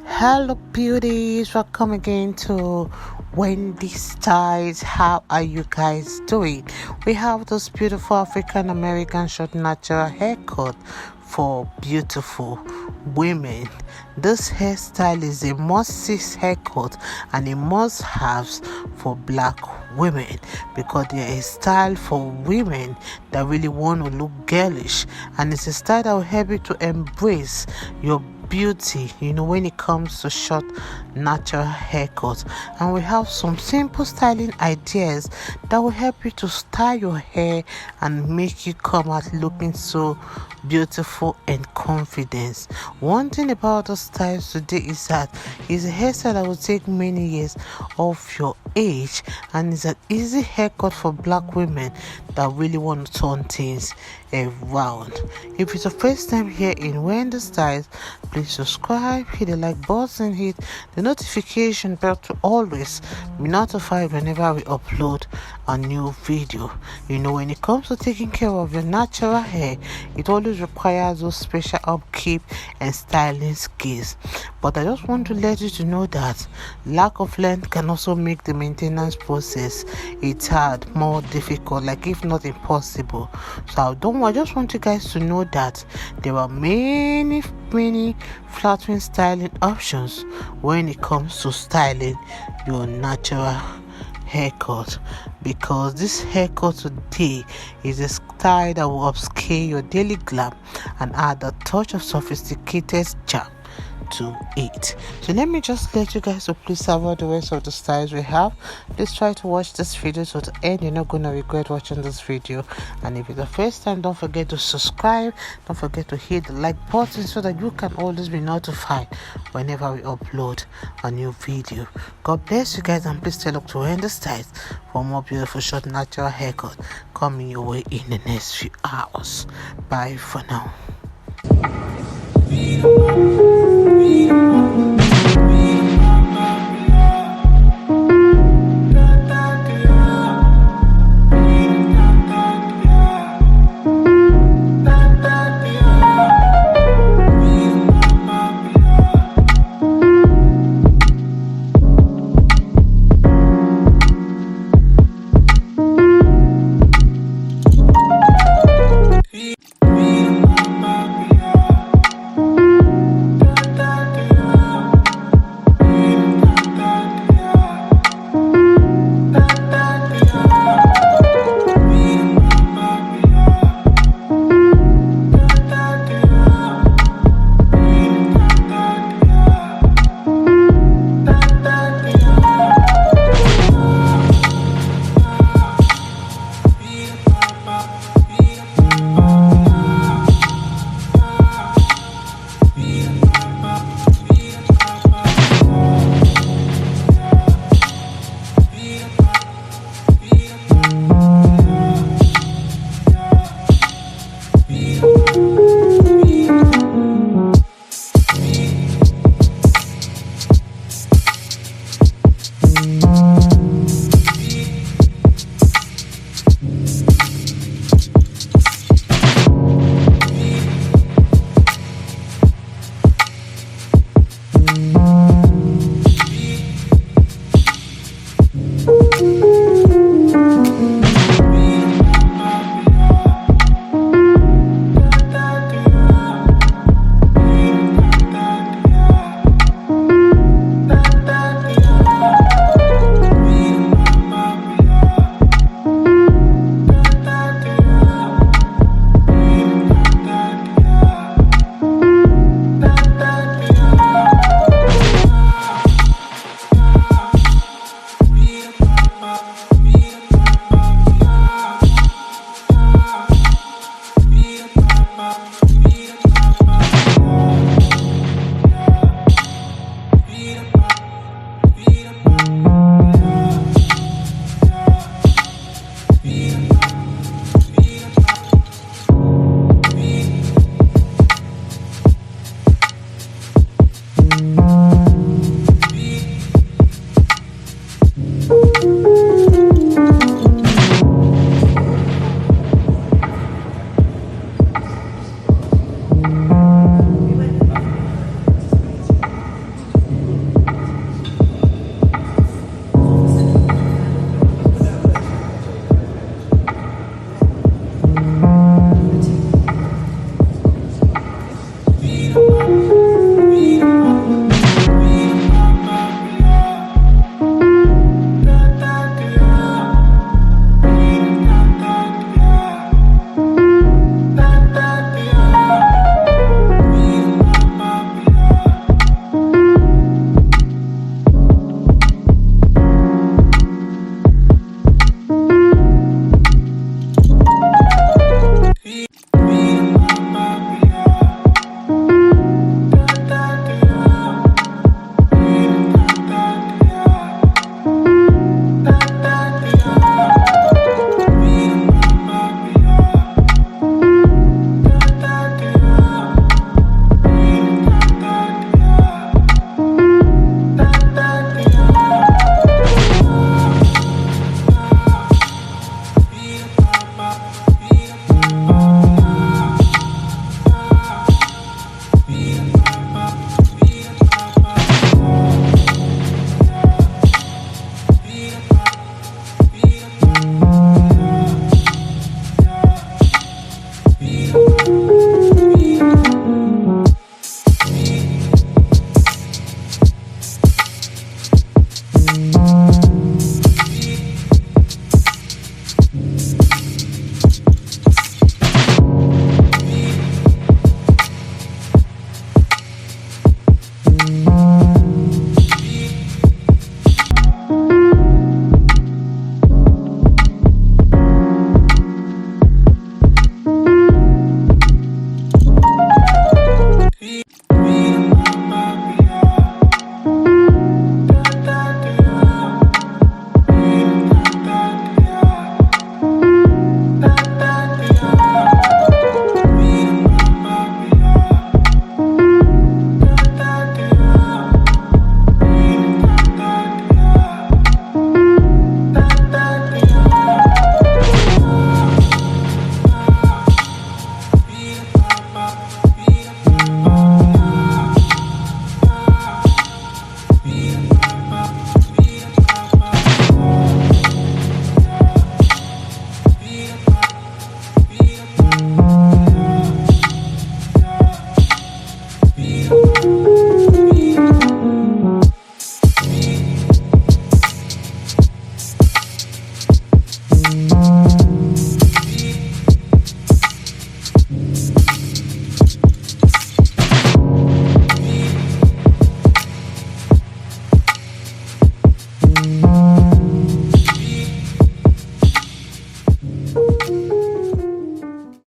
Hello beauties, welcome again to Wendy Styles. How are you guys doing? We have this beautiful African American short natural haircut for beautiful women. This hairstyle is a must-see haircut and a must-have for black women because they are a style for women that really want to look girlish, and it's a style that will help you to embrace your beauty, when it comes to short natural haircuts. And we have some simple styling ideas that will help you to style your hair and make you come out looking so beautiful and confident. One thing about the styles today is that it's a hairstyle that will take many years of your age, and it's an easy haircut for black women that really want to turn things around. If it's the first time here in Wendy Styles, please subscribe, hit the like button, hit the notification bell to always be notified whenever we upload a new video. When it comes to taking care of your natural hair, it always requires those special upkeep and styling skills. But I just want to let you to know that lack of length can also make the maintenance process more difficult, like if not impossible. So I just want you guys to know that there are many flattering styling options when it comes to styling your natural haircut, because this haircut today is a style that will upscale your daily glam and add a touch of sophisticated charm to it. So let me just let you guys to please savor the rest of the styles we have. Please try to watch this video to the end. You're not going to regret watching this video. And if it's the first time, don't forget to subscribe, don't forget to hit the like button so that you can always be notified whenever we upload a new video. God bless you guys, and please stay up to Wendy Styles for more beautiful short natural haircut coming your way in the next few hours. Bye for now.